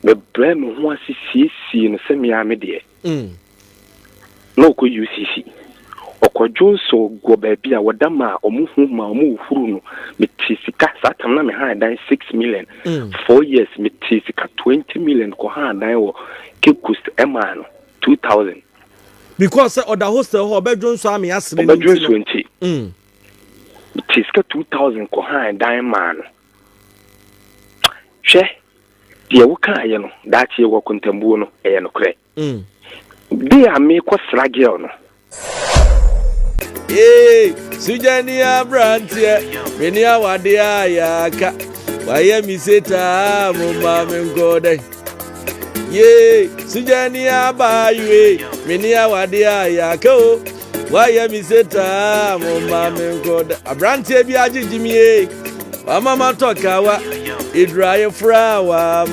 me bre me ho asisi no se me ame de no ko UCC okojo so go ba bia wodama omuhu ma omuhuru no me tisika satam na me ha dan 6 million 4 years me tisika 20 million ko ha dan wo kekus ema no 2000 because other hostel ho bedroom so am yasre no bedroom 20 me tisika 2000 ko ha dan ma no hwe de wo kan aye no da che wo kontambu no e no kre de ame ko sragel no Sujania Brantia, Minia Wadia Yaka, Wayami Seta, Mumam Gode. Yea, Sujania Baye, Minia Wadia Yako, Wayami Seta, Mumam Gode. A Brantia Biaji Jimmy, Mama Tokawa, Idraya Frawa,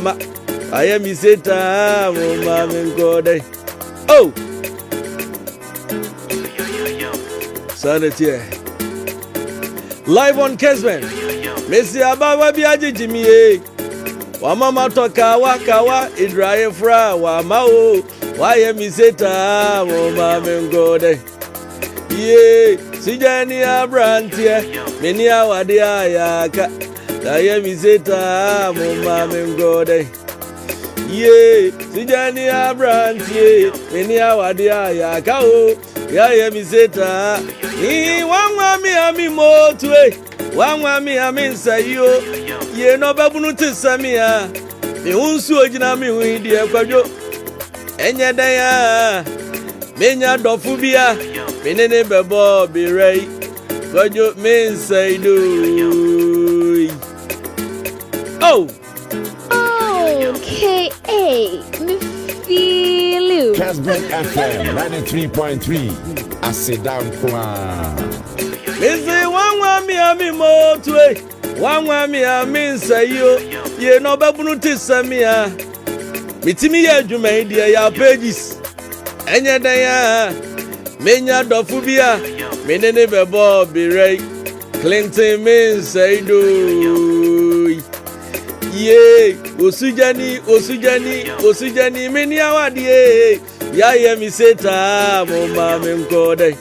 Wayami Seta, Mumam Gode. Oh! Sanity live on Kesman. Messi Abawa Biaji Jimmy. Wamama toka wakawa idraye fra wa mao. Waye miseta mama mengode. Ye sijani abrantie. Menia wadia yaka. Waye miseta mama mengode. Ye sijani abrantie. Menia wadia yaka o. Ya miseta. Wanwa mi ami motwe wanwa mi ami nsayo ye no babunu tisamia mi hunsu ogina mi hu di ekwadwo enye dan ya menya dofu bia menene bebo birei kwadwo mi nsaido oh okay me feel you Casbon FM 93.3 I sit down kwa. Missy wanwa mi ami motwe wanwa mi ami nsayo ye no babunu tisamia mitimi ya adwuma dia ya pages enye dan ya menya dofu bia menene bebo birei Clinton min saido ye osujani meni awadie ya ye mi seta mo ma me nkode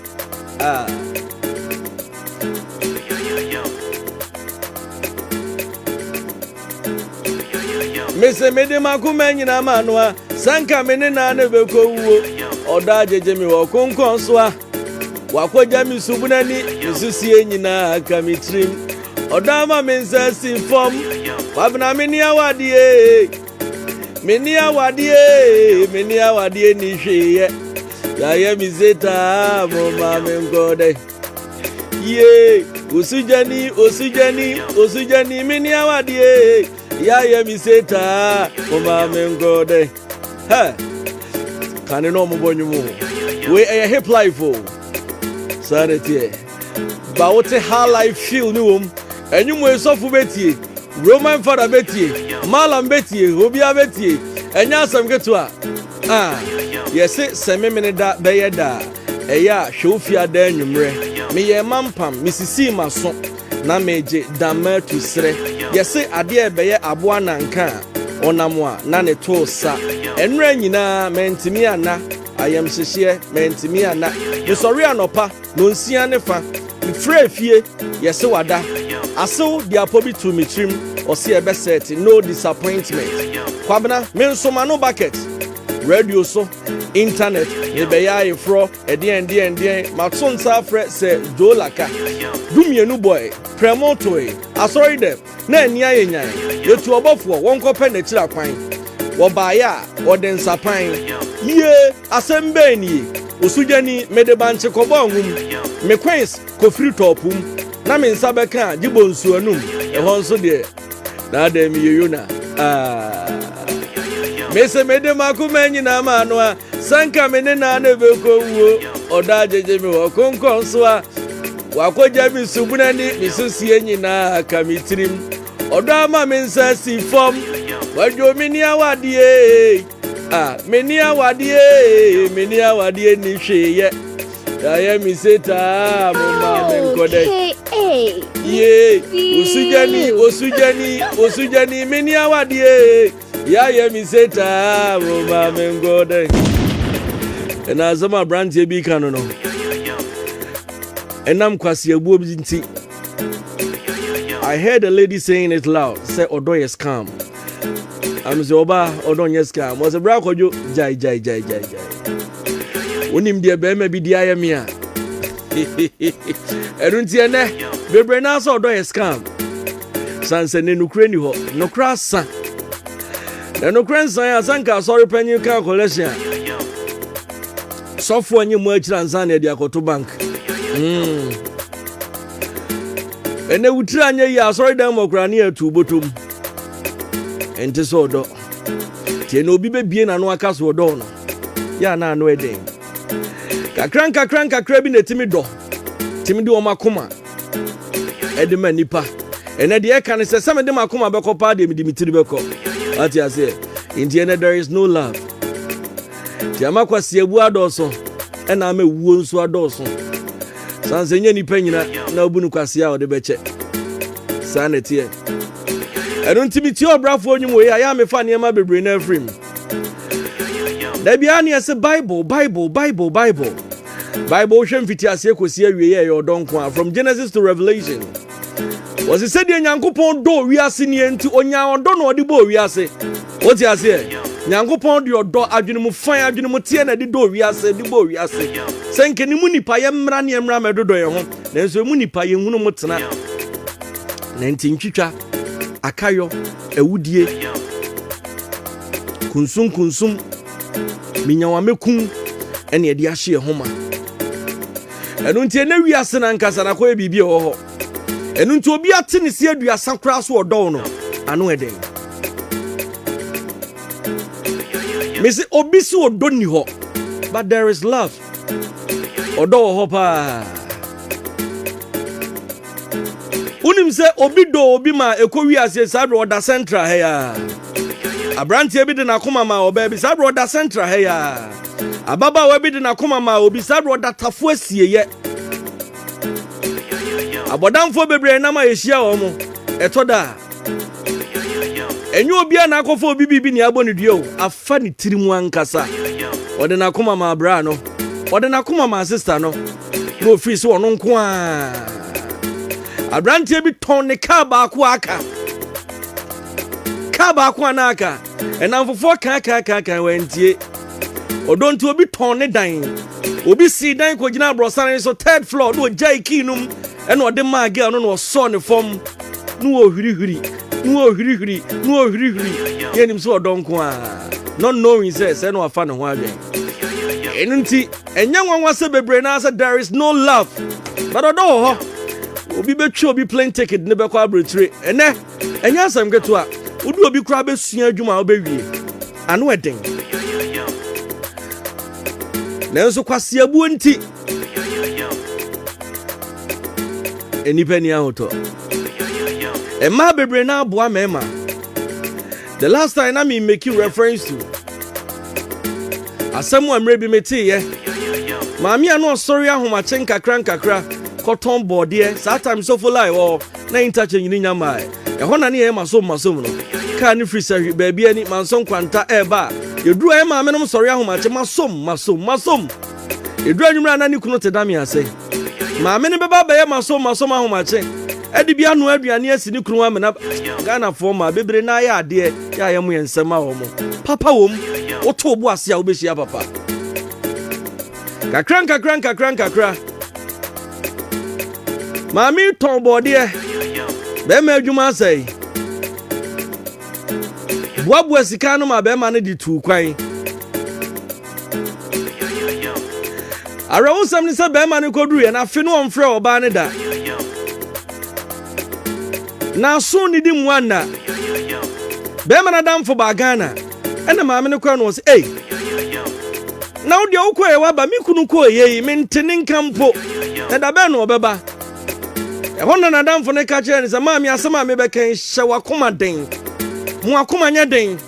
Mese mede makuma nyina manua sanka mene na ne bekowo oda jeje mi wo konkon so a wakoja mi subunani misusie nyina aka mitrim oda ma mensa si fom wabna meni awadie meni awadie ni hweye ya ye mi zeta mo ma me ngode ye osujani meni awadie ya ye mi zeta mo ma me ngode ha kane no mo bonyumu we a hip life o sanity ba wote how life feel ni wom enyumu esofu betie Roman father betie malam betie obia betie enya asam ketu a yesi sememene da beye da eya hwofia da anwumre me ye mampam misisi maso na meje dama tu sre yesi ade e beye aboa nanka onamo a na ne to sa enra nyina mentimi ana ayam hyehye mentimi ana me sori anopa no nsia ne fa frɛ fie yesi wada aso dia pobi to me trim or see a best set no disappointment kwabna me nso ma no bucket radio so internet me be ya ifro edien matonsa frɛ se dolaka dumienu boy premoto asori dem na ania yenyan yetu obofo wonkope na kira kwan wo baaya oden sapan ye asembe ni osujani medebanche kobo nwum me queens ko free topum na me nsabeka gibo nsu anum ehon nso de na dem yeyuna mese mede makuma nyina ma no a sanka mene na na bekowo oda jeje mi wo konkon so a wakoja mi subunani misusie nyina kamitrim oda ma me nsa si fom wadwo meni awadie meni awadie ni hweye ya mi seta mama me nkode ye osujani meni awadie Yeah, me say ta, oh mama God. And as my brand be canon. And I'm kwasi a boobs in tea. I heard a lady saying it loud. Say Odo is calm. I'm the Oba Odo yes calm. Was a brako you jai. When him dear be maybe the Iamia. I don't see ane. Bebre na so Odo is calm. Sanse ne Ukraine ho. No cross san. Na no cross san asanka sorry penny calculation. Software nyi mo achira nsan e dia koto bank. Ene wutira anya ya sorry dan mokra na atu botom. Ente so do. Tie na obi bebie na no aka so do no. Ya na no eden. Kakran bi na timi do. Timi do makoma. Ede ma nipa. Ene de e kan se se me de makoma be kopa de mi dimitiri be ko. What you say? In the end there is no love. Tie makwase ebu adoso. Ena ma wuo nso adoso. Sanse nye nipa nyina na obunu kwase a ode beche sanete e enti ti obrafo onyum we ya me fa ne ma bebre na afrim da bia ne ese bible hwem fiti ase kosi awie ye odonko from Genesis to Revelation was said de nyankopon do wiase ne enti onya odo na ode bo wiase oti ase nyankopon de odo adwene mu fan adwene mu tie na de do wiase de bo wiase senke ni mu nipa ye mra ne mra medodo ye ho nanso mu nipa ye hunu mu tena na enti ntwitwa akayo ewudie kunsum minyawamekun ene ye de ahye homa enu ntie na wiase na nkasa na ko bibie ho ho enu ntie obi ate ne se aduasa kra so odo no anu eden Missy Obisi Odoni ho, but there is love. Odo hopa. Unim se obido obima ekowi ase sabro oda central heya. Abranti ebi de na koma ma oba bi sabro oda central heya. Ababa we bi de na koma ma obi sabro oda tafu asie ye. Abodamfo bebre na ma yehia wo mo. Etoda. Enyo obia na akofo obi bibi ni aboni duo afa ni tirimu ankasa ode na koma ma bra no ode na koma ma sister no no office wono nko a abrantie bi ton ne ka ba ako aka anaka enamfofo ka wentie odonto obi ton ne dan obi si dan ko gina brosare so third floor no Djka num ena ode ma girl no so ne form no ohirihiri yenim so odonko a not knowing say no afa ne ho adwen enunti enya nwanwa se bebre na say there is no love but odo ho obi betwa obi plane ticket ne be kwa abretire ene enya asam geto a odu obi kura besua adwuma obewie anu eden nanso kwase abu nti enipa ni ahoto Emma bebre na aboa mema. The last time I me making reference to asemu amre bi meti ye. Maami anu sorry ahoma chen kakra cotton board ye. That time so for life or na interchange ni nyama. E ho na ne ye masom no. Ka ni free say baby ani manson kwanta eba. Yedru e maami no sorry ahoma chen masom. Yedru anwumra na ni kunu tedame ase. Maami ne beba be ye masom ahoma chen. Edi bia no aduane asini kunu amena Ghana for ma bebre na ya ade ya yemu yensema wo mo papa wom oto obu ase a obehia papa kakran mami ton bode be ma adwuma asai buabu asika no ma be ma ne di tu kwan arawo sam ni se be ma ne koduru ye na afi no omfre oba ne da na so ni di mwana be mana damfo ba Ghana ena maame ne kwa no se na odi okwa e wa ba mi kunu ko ye mi ntene nkampo na da be no obeba e hono na damfo ne ka kire ne se maame asema me be kan hye wakoma den mu akoma nya den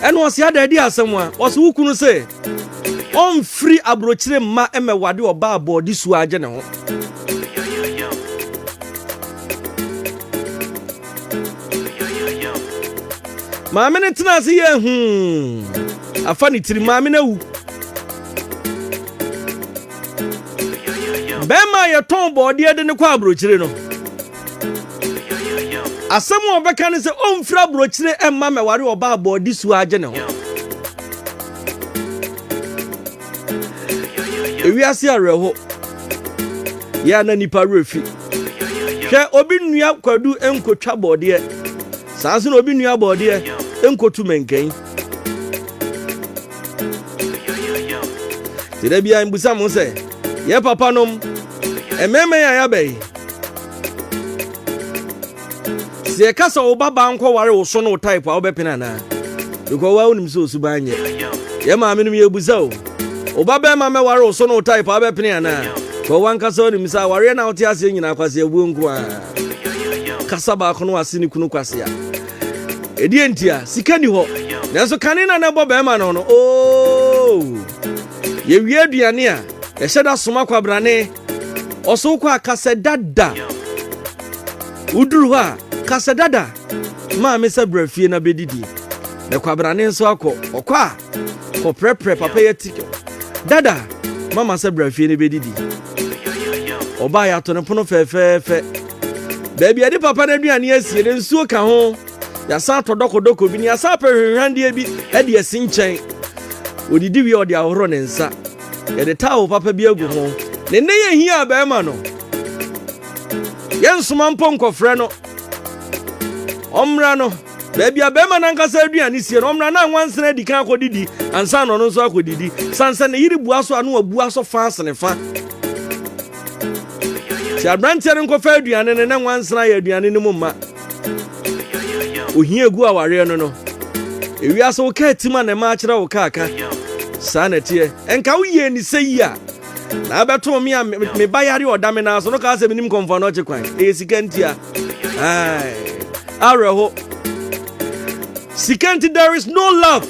ena o se ada di asemwa o se wukunu se on free abrochire ma emewade oba abodi su age ne ho maame ne tena ase ye afa ne tiri maame na wu bema ye ton body de ne kwa abrochire no asem obeka ne se omfra abrochire emma meware oba body su age ne ho ewiase areho ya na nipa refi hwe obi nua kwadu enkotwa body sanso na obi nua body enkotu menken tire bia mbusa mo se ye papa nom ememe ya be sie kasa obaba nko ware wo so no type a obepena na because wa unim so subanye ye maame num ye buza o obaba ma me ware wo so no type a obepena na ko wan kasa unim sa ware na oti ase nyina kwase ebu nko a kasa ba ko no ase ni kunu kwase a edi entia sika ni ho nanso kanina na boba ma no no oh ye wi aduane a ye sheda soma kwabrane oso kwa kasedada uduru ha kasedada ma me se brafie na bedidi ne kwabrane nso akọ okwa ko prepre papa yeti dada mama se brafie ne bedidi oba ya to ne pono fefefe baby ade papa na aduane asie ne nsuo ka ho ya sa to doko bi ni ya sa pehwehwande bi e de asi nchen odidi wi ode ahoro ne nsa ye de tawo papa bi agu ho ne ne ye hia ba ma no yensoma mponko frɛ no omra no baby abema na nkasa aduane sie no omra na nwansena di kan akodidi ansa no no nso akodidi sansa ne yiri bua so anu abua so fa asene fa ti abrantie nko fa aduane ne na nwansena ya aduane ne mumma ohia egu aware no no ewiase wo ka tima na ma akira wo ka aka sa na tie enka wo ye ni seyi a na abeto me bayari odame na so no ka se minim komfo no chekwan sikantia ai areho sikanti there is no love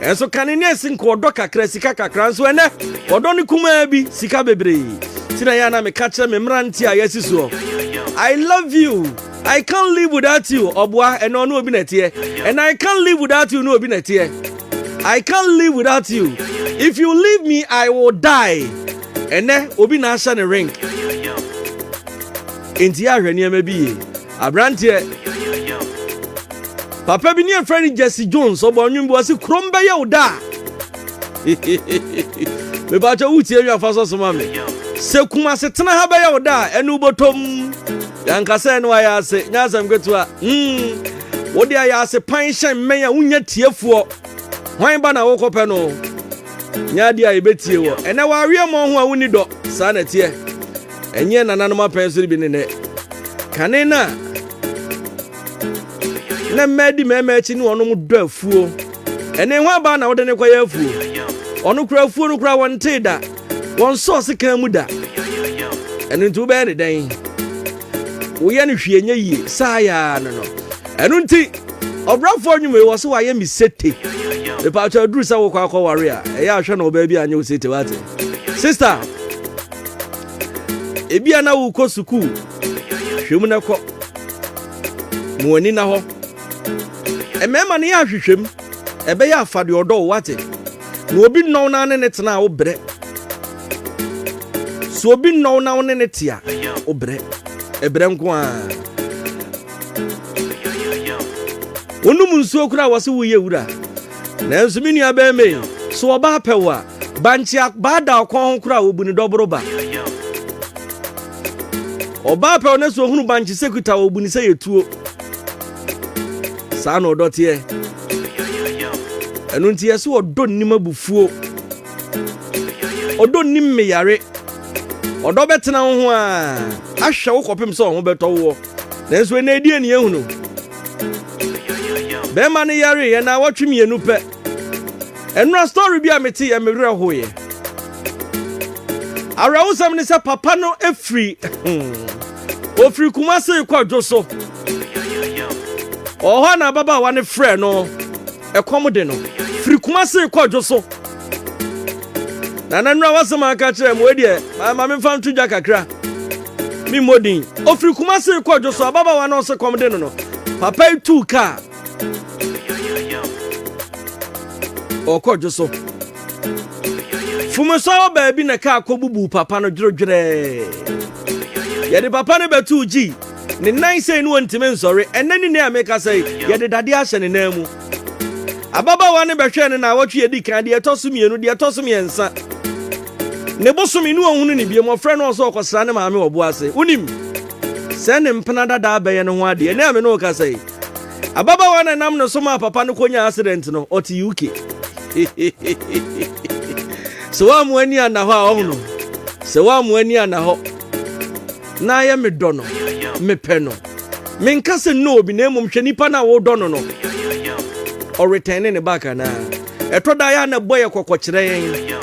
enso kanene sinko odo kakra sika kakra nso ene odo ne kuma bi sika bebre tina ya na me ka kire me mranti a yesiso I love you. I can't live without you. Obwa eno no obi netie. And I can't live without you no obi netie. I can't live without you. If you leave me, I will die. Ene obi na asha ne ring. Enti ahwe ne bi abrantie. Papa bi ne friend Jesse Jones obo nwumbi wasi krombe ye oda. Me ba cha uti ewia faso so mame. Se kuma se tena ha ba ye oda enu botom. Yankasa no ayase nyasam ketua wodi ayase pan hyen men ya unya tiefuo hwan ba na wokope no nya dia ebetie wo ene wa awie mo ho a woni do sa na tie enye nananom apan so bi ne kanena na medi memachi ni onom do afuo ene hwan ba na wode ne kwa ya afuo onu kura afuo no kura won teda won so se kan mu da ene ntu be ne den woye ne hwienye yie saya no enu nti obrafo nwume wo so waye misete e pa cha duru sa wo kwa ware a e ya hwe na oba bi anye osete wate sister ebi ana wo ko suku hwem na ko muoni na ho e mema ne ya hwehwem e be ya afade odo wate na obi nno na ne tena wo bre so obi nno na wo ne tia wo bre ebrenko a onum nsuo kura wase wuye wura na nso minu aba me so oba pewa banchi bada akon kura obuni dobroba oba pewa na so hunu banchi sekuta obuni se yetuo sa na odotie enu ntie so odo nim abufuo odo nim me yare odo betena ho a ahwe wo kopem so ho beto wo na nso na edi eni ehunu be ma ne yare ye na watwemienu pe enura story bi a meti e mewere hoye arawusam ne se papa no efri ofri kumase kwadwo so oho na baba wa ne frɛ no ekomde no fri kumase kwadwo so na nanura wasam aka kire mo edie ma me fam tuja kakra mi modin ofri kumase kwadwo so baba wa no se komde no papa itu ka Okojo so. Fumo so baby na ka akobubu papa no dwodwere. Ye de papa no betu gi. Ne nan say no ntime nsori. Enani ne ameka say ye de dade ahye ne nan mu. Ababa wa ne behwe ne na awotwe edi kan de etoso mienu de etoso miensa. Ne bosomi no ohunu ne biem ofre no so okosra ne maame obo ase. Unim. Se ne mpana dada abaye ne ho ade. Ne ame no ka say. Ababa wa na nam no so ma papa no konya accident no oti UK. So wa mu ani ana ho a ohunu. Se wa mu ani ana ho. Na ye me do no. Me pe no. Me nka se no obi na emom hwe nipa na wo do no no. Or returning the back na. Eto da ya na boy kokokire yen.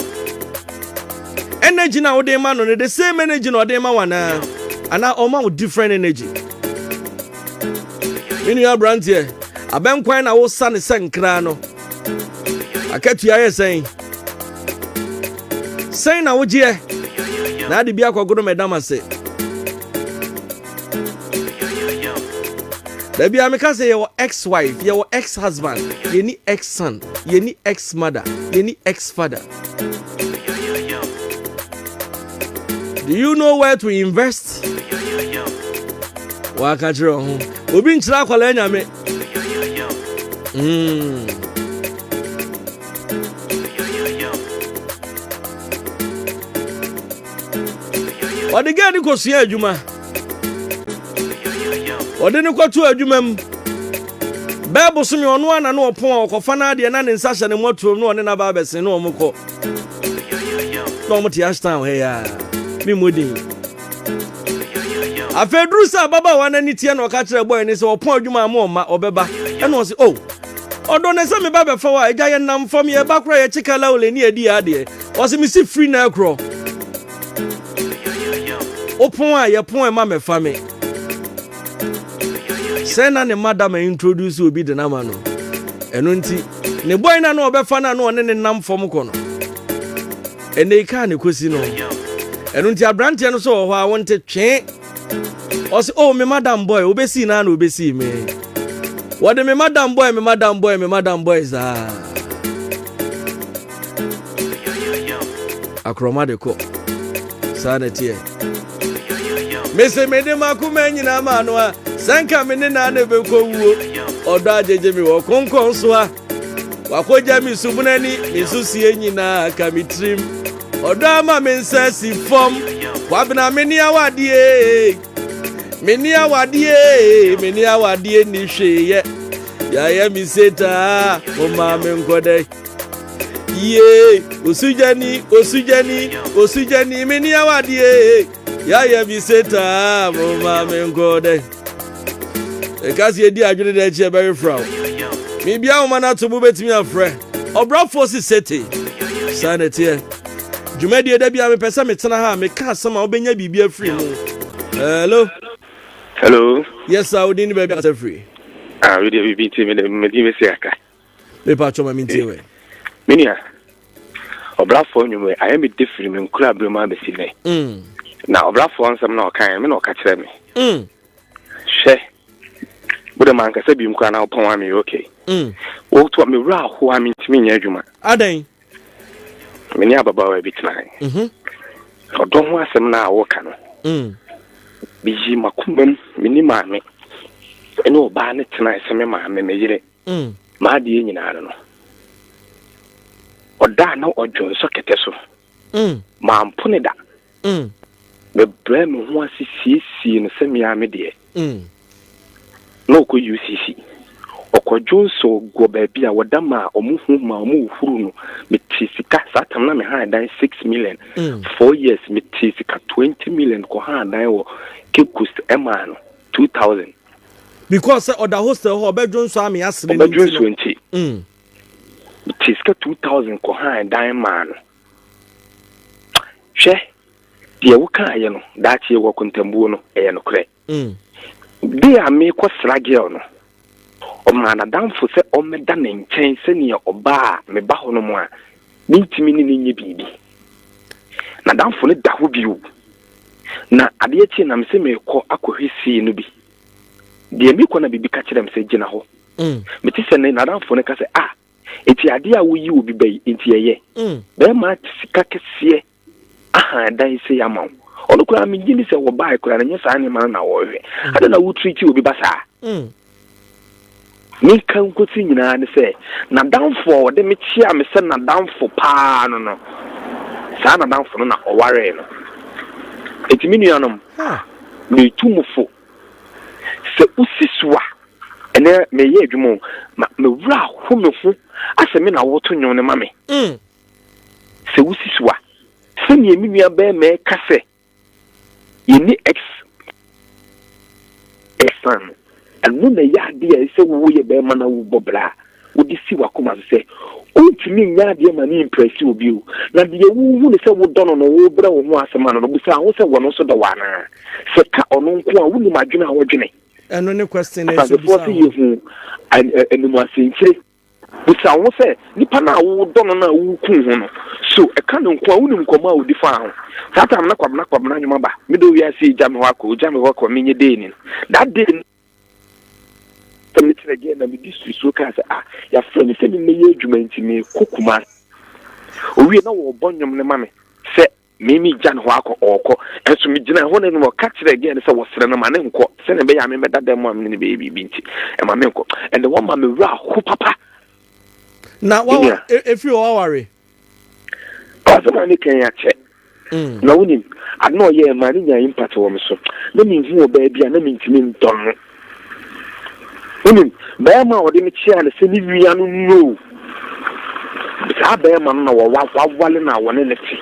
Energy na wo dey man no the same energy no dey man wana. Ana o man with different energy. Mini ya brand here. Abenkwan na wo sa ne senkra no. Aketu ya yesen. Sen na wo je. Na ade bia kwagodo medam ase. Baby, I'm say your ex-wife, your ex-husband, you need ex-son, you need ex-mother, you need ex-father. Do you know where to invest? Waka jiro ho. Obi nchira kwala anya me. Odi ga ni kosia adwuma. Odi ni kwatu adwumam. Bible sumi ono ana na opon okofa na de na ne nsa hye ne motom no one na ba bese no omukọ. No omuti ashtan he ya. Mi modin. Afedru sa baba wana ni tie na oka kire boy ni se opon adwuma am oma obeba. E no se oh. Odo ne se me ba be fa wa eja ye nam fam ye ba kro ye chikala ole ni edi ade. O se mi si free na kro. Opon a ye pon e ma me fa me. Sena ne madam introduce obi de na ma no. Eno nti ne boy na no obefa na no ne nam fom ko no. Ene ika ne kosi no. Eno nti abrante no so ho a wonte twe. O se oh me madam boy obesi na obesi me. What me madam boy za. Akroma de ko. Sana tie. Mese me de makuma nyina ma no a sanka me ne na na be ko wuo. Odo ajeje mi wo konkon so a. Wakoja mi subunani mi susie nyina ka mi trim. Odo ama me nsasi fom. Kwabna me ni awadie. Meni awadie ni hweye. Ya mi seta o ma me nkode. Ye, osujani meni awadie. Ya mi seta o ma me nkode. E kasi edi adwene de che very proud. Mi bia o mana to bu betimi afre. Obra force sete. Sanete. Jumadi da bia me pesa me tena ha me ka sama obenya bibia free mu. Hello. Hello. Yes, sir. We didn't be able free. We did be team in the Messiaka. Me patcho ma minti we. Minia. Obra for you, I am a different in club remember Sydney. Now, obra for some no kind, me no catch me. She. But the man can say you can upon me, okay. What to me raw who I mean to me, Yajuma. Aden. Minia Baba a bit nine. Or don't want some now, Wakano. Biji makumbem minima me eno ba ne tena eseme ma me meyire ma de nyina no oda na ojo so kete so ma mpone da be brem ho asisi no se me ame de no ko UCC okojo so go ba bia woda ma omuhu ma omuhuru no me tisika satam na me ha dan 6 million 4 years me tisika 20 million ko ha dan wo Kikust Emano 2000 because other hostel ho bedroom so am yasre ni bedroom 20 tiska 2000 ko han dan man hwe de wo kan ye no da che wo kontambu no e no kre de ame ko srage no o mana danfo se o meda ne nchen se ne oba me ba ho no mo a nintimi ni nye bibi na danfo ne da ho biu na ade tie na mse me ko akohwesi no bi de mi ko na bibi ka kire mse gina ho meti se ne na danfo ne ka se enti ade a wo yi obi bai enti eye be ma sika kese aha dan se yama ono kura me gini se wo bai kura na nyesa ne ma na wo hwe ada na wo treat obi basa ni kan ko ti nyina ne se na danfo de me chia me se na danfo pa no sa na danfo no na oware no enti me nuanom me tumufo se usiswa ene me ye adwumo me wura ho me fu ase me na wo to nyon ne ma me se usiswa se ni emi nua be me kase yeni exam anu na ya de e se wo ye be ma na wo bobra wo di si wakoma se ontimi nya de ma ni impress obi o na de wo hu ne se wo dono no wo bra wo ho asema no bu sa ho se wo no so do wana se ka ono nko a wo ni madwene a wo dwene eno ne question e so bisa hu enu ma sentre bisa wo se nipa na wo dono na wo ku ho no so e ka no nko a wo ni nkoma a wo di fa ho sata na kwabna nyuma ba me do wi ase jame ho ko menye dey ni that day me tire again na me district so ka say ya friend se me ye adwuma ntimi kokuma o wi na wo bonyom ne ma me se mimi jan ho akọ ọkọ enso mi gina ho ne no ka tire again se wo sere na ma ne nko se ne be ya me meda dem am ne be bi nti e ma me nko and the one ma me wura ho papa na wa if you worry azama ni kan ya che na woni adno ye ma ni nya impact wo me so na mi hu oba bia na mi ntimi ndon woni ba ma odi mi chia na se ni wia no no bisa ba ma no na wo wale na wo ne ti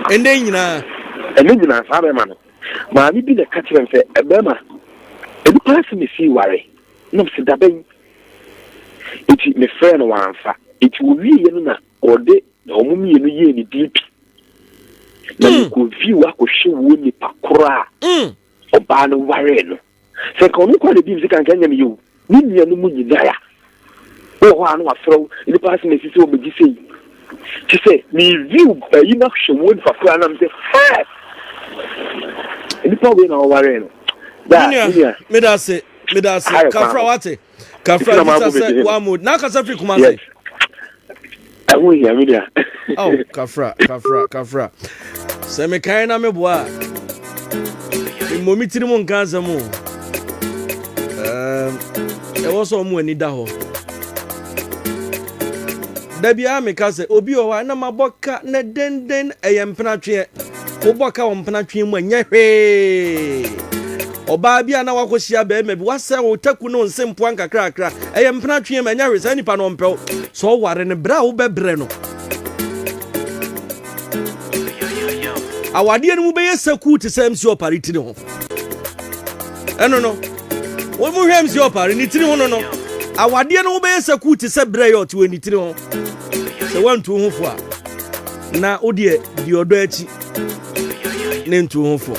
ende nyina sa ba ma no ma bi de ka kire mfe ebe ma ebi pass me fi ware no se da ben iti me friend wa anfa iti wo wi ye no na ode omumi ye no ye ni deep na ko vi wa ko hwe wo ni pakora oba no ware no se ka onu kwa de bi kan kan nyame yo ni nia no mu nyina ya o ho anu afro ni pass me fi so obeji sei ti se ni view yi na hwe wo ni pakora na me se ni pa we na ware no da me da se kafra wate kafra kita se wa mood na ka se fi kuma se awu ya media oh kafra se me kai na me boa momiti mu nkanza mu e wo so mu ani da ho da bia me ka se obi o wa na maboka na denden eyempena twe wo boka wo mpena twe mu anya hwe oba bia na wakohia be ma bi wase wo taku no nsempo ankakrakra eyempena twe mu anya hwe sa nipa no mpɛ so ware ne bra wo bebre no awade no mu be yesaku te sam si opare tiri ho eno no wo mu hwem si opare ni tiri ho no awade no mu be yesaku te se bra yo te wo ni tiri ho se wantu ho fo a na wo de di odo achi ne ntu ho fo